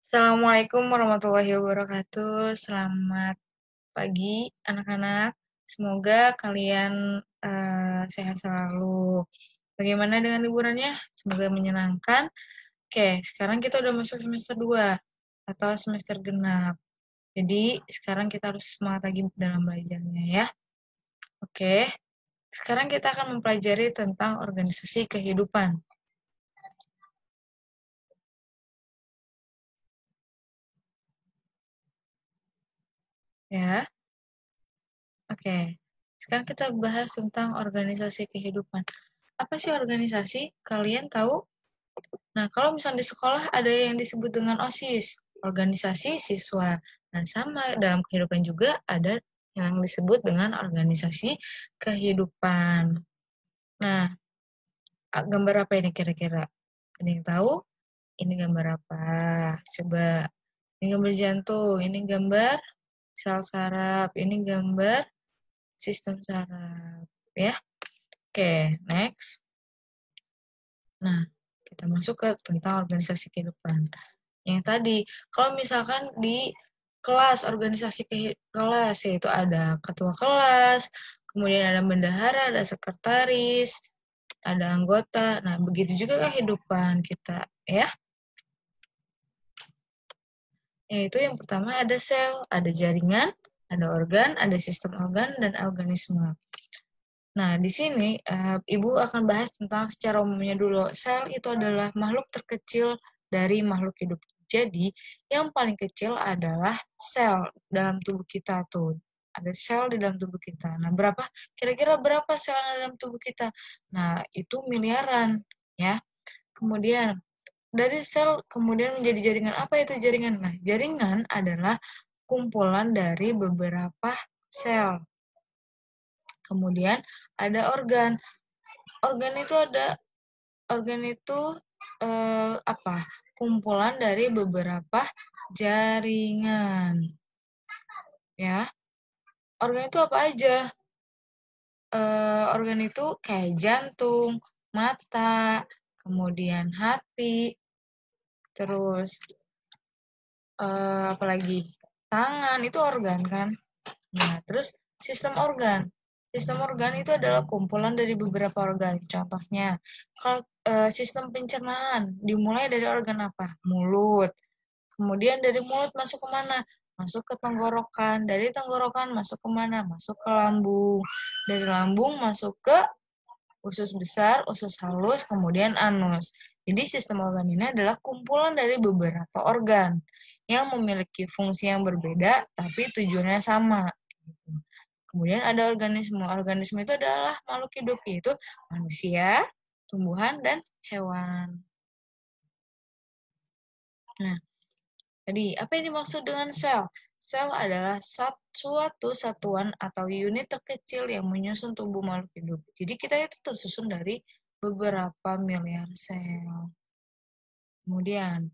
Assalamualaikum warahmatullahi wabarakatuh. Selamat pagi, anak-anak. Semoga kalian sehat selalu. Bagaimana dengan liburannya? Semoga menyenangkan. Oke, sekarang kita udah masuk semester 2 atau semester genap. Jadi, sekarang kita harus semangat lagi dalam belajarnya ya. Oke, sekarang kita akan mempelajari tentang organisasi kehidupan. Ya, oke. Sekarang kita bahas tentang organisasi kehidupan. Apa sih organisasi? Kalian tahu? Nah, kalau misalnya di sekolah ada yang disebut dengan OSIS, organisasi siswa. Nah, sama dalam kehidupan juga ada yang disebut dengan organisasi kehidupan. Nah, gambar apa ini kira-kira? Ada yang tahu? Ini gambar apa? Coba. Ini gambar jantung, ini gambar sel saraf, ini gambar sistem saraf. Ya, oke, next. Nah, kita masuk ke tentang organisasi kehidupan. Yang tadi, kalau misalkan di kelas, organisasi kelas, yaitu ada ketua kelas, kemudian ada bendahara, ada sekretaris, ada anggota. Nah, begitu juga kehidupan kita, ya. Yaitu yang pertama ada sel, ada jaringan, ada organ, ada sistem organ, dan organisme. Nah, di sini Ibu akan bahas tentang secara umumnya dulu. Sel itu adalah makhluk terkecil dari makhluk hidup. Jadi, yang paling kecil adalah sel dalam tubuh kita tuh. Ada sel di dalam tubuh kita. Nah, kira-kira berapa sel yang ada dalam tubuh kita? Nah, itu miliaran, ya. Kemudian, dari sel kemudian menjadi jaringan. Apa itu jaringan? Nah, jaringan adalah kumpulan dari beberapa sel. Kemudian ada organ. Organ itu apa? Kumpulan dari beberapa jaringan. Ya. Organ itu apa aja? Organ itu kayak jantung, mata, kemudian hati, terus apalagi tangan itu organ kan. Nah, terus sistem organ. Sistem organ itu adalah kumpulan dari beberapa organ. Contohnya, kalau sistem pencernaan dimulai dari organ apa? Mulut. Kemudian dari mulut masuk ke mana? Masuk ke tenggorokan. Dari tenggorokan masuk ke mana? Masuk ke lambung. Dari lambung masuk ke usus besar, usus halus, kemudian anus. Jadi sistem organ ini adalah kumpulan dari beberapa organ yang memiliki fungsi yang berbeda tapi tujuannya sama. Kemudian ada organisme. Organisme itu adalah makhluk hidup, yaitu manusia, tumbuhan, dan hewan. Nah, tadi apa yang dimaksud dengan sel? Sel adalah suatu satuan atau unit terkecil yang menyusun tubuh makhluk hidup. Jadi kita itu tersusun dari beberapa miliar sel. Kemudian,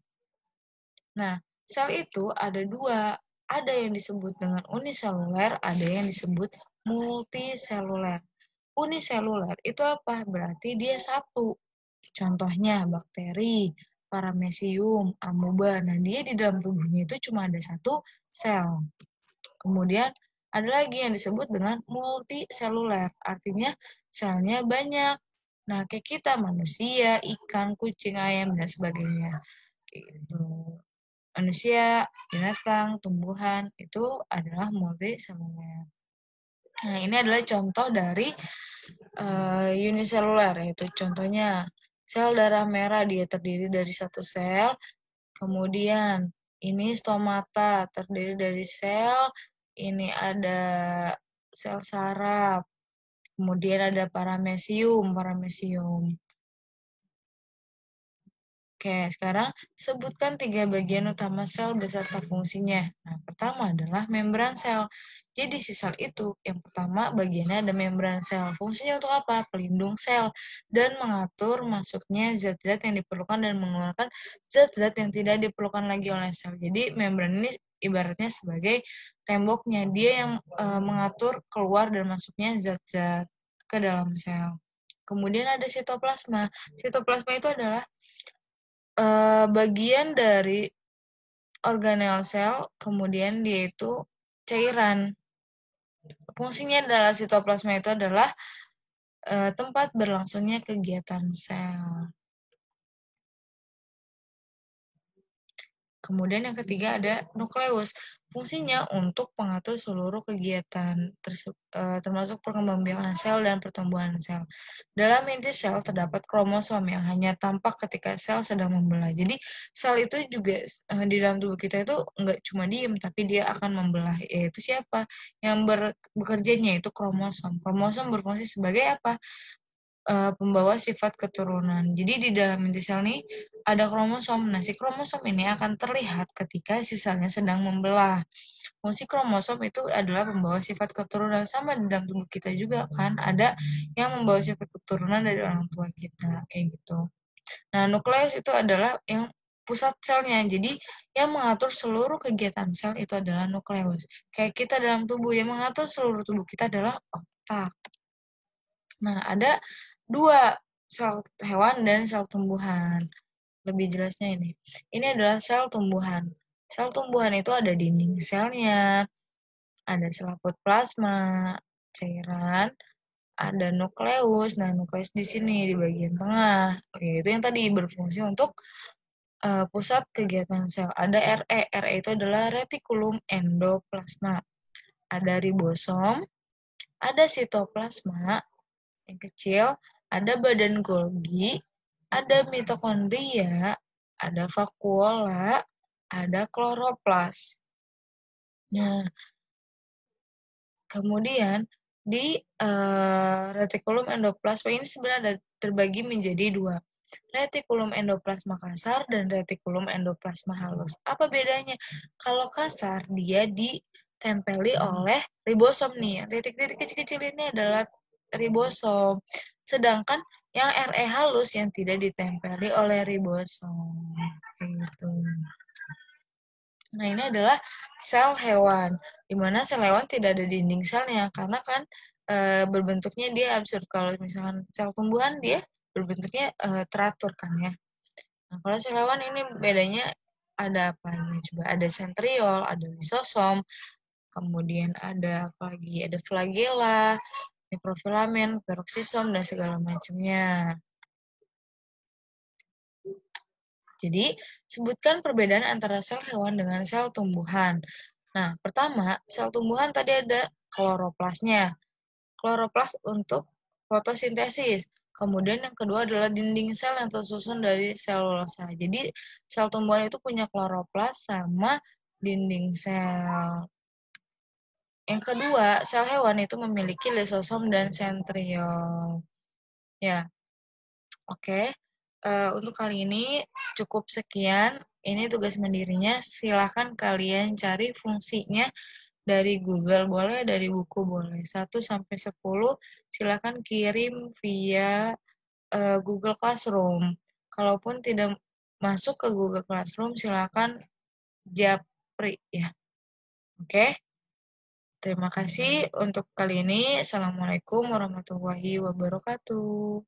nah, sel itu ada dua. Ada yang disebut dengan uniseluler, ada yang disebut multiseluler. Uniseluler itu apa? Berarti dia satu. Contohnya bakteri, paramecium, amoeba. Nah, dia di dalam tubuhnya itu cuma ada satu sel. Kemudian ada lagi yang disebut dengan multiseluler. Artinya selnya banyak. Nah, kayak kita manusia, ikan, kucing, ayam, dan sebagainya. Gitu. Manusia, binatang, tumbuhan itu adalah multiseluler. Nah, ini adalah contoh dari uniseluler, yaitu contohnya sel darah merah, dia terdiri dari satu sel. Kemudian ini stomata, terdiri dari sel. Ini ada sel saraf. Kemudian ada paramecium. Oke, sekarang sebutkan 3 bagian utama sel beserta fungsinya. Nah, pertama adalah membran sel. Jadi si sel itu, yang pertama bagiannya ada membran sel. Fungsinya untuk apa? Pelindung sel dan mengatur masuknya zat-zat yang diperlukan dan mengeluarkan zat-zat yang tidak diperlukan lagi oleh sel. Jadi membran ini ibaratnya sebagai temboknya. Dia yang mengatur keluar dan masuknya zat-zat ke dalam sel. Kemudian ada sitoplasma. Sitoplasma itu adalah bagian dari organel sel, kemudian dia itu cairan. Fungsinya adalah sitoplasma itu adalah tempat berlangsungnya kegiatan sel. Kemudian yang ketiga ada nukleus. Fungsinya untuk mengatur seluruh kegiatan, termasuk perkembangbiakan sel dan pertumbuhan sel. Dalam inti sel terdapat kromosom yang hanya tampak ketika sel sedang membelah. Jadi sel itu juga di dalam tubuh kita itu nggak cuma diem, tapi dia akan membelah. Yaitu siapa? Yang bekerjanya itu kromosom. Kromosom berfungsi sebagai apa? Pembawa sifat keturunan. Jadi di dalam inti sel nih ada kromosom. Nah, si kromosom ini akan terlihat ketika si selnya sedang membelah. Fungsi kromosom itu adalah pembawa sifat keturunan. Sama di dalam tubuh kita juga kan ada yang membawa sifat keturunan dari orang tua kita, kayak gitu. Nah, nukleus itu adalah yang pusat selnya. Jadi yang mengatur seluruh kegiatan sel itu adalah nukleus. Kayak kita dalam tubuh, yang mengatur seluruh tubuh kita adalah otak. Nah, ada dua, sel hewan dan sel tumbuhan. Lebih jelasnya ini. Ini adalah sel tumbuhan. Sel tumbuhan itu ada dinding selnya, ada selaput plasma, cairan, ada nukleus. Nah, nukleus di sini di bagian tengah. Yaitu yang tadi berfungsi untuk pusat kegiatan sel. Ada RE. RE itu adalah retikulum endoplasma. Ada ribosom, ada sitoplasma yang kecil, ada badan Golgi, ada mitokondria, ada vakuola, ada kloroplas. Nah, kemudian di retikulum endoplasma ini sebenarnya terbagi menjadi dua. Retikulum endoplasma kasar dan retikulum endoplasma halus. Apa bedanya? Kalau kasar dia ditempeli oleh ribosom nih. Titik-titik kecil-kecil ini adalah ribosom. Sedangkan yang RE halus yang tidak ditempeli oleh ribosom. Gitu. Nah, ini adalah sel hewan, di mana sel hewan tidak ada dinding selnya, karena kan berbentuknya dia absurd. Kalau misalkan sel tumbuhan dia berbentuknya teratur kan ya. Nah, kalau sel hewan ini bedanya ada apanya? Coba ada sentriol, ada lisosom, kemudian ada apa lagi? Ada flagella, mikrofilamen, peroksisom, dan segala macamnya. Jadi, sebutkan perbedaan antara sel hewan dengan sel tumbuhan. Nah, pertama, sel tumbuhan tadi ada kloroplasnya. Kloroplas untuk fotosintesis. Kemudian yang kedua adalah dinding sel yang tersusun dari selulosa. Jadi, sel tumbuhan itu punya kloroplas sama dinding sel. Yang kedua, sel hewan itu memiliki lisosom dan sentriol. Ya, oke. Untuk kali ini cukup sekian. Ini tugas mandirinya. Silahkan kalian cari fungsinya dari Google boleh, dari buku boleh. 1-10 silahkan kirim via Google Classroom. Kalaupun tidak masuk ke Google Classroom, silahkan japri ya. Oke? Terima kasih untuk kali ini. Assalamualaikum warahmatullahi wabarakatuh.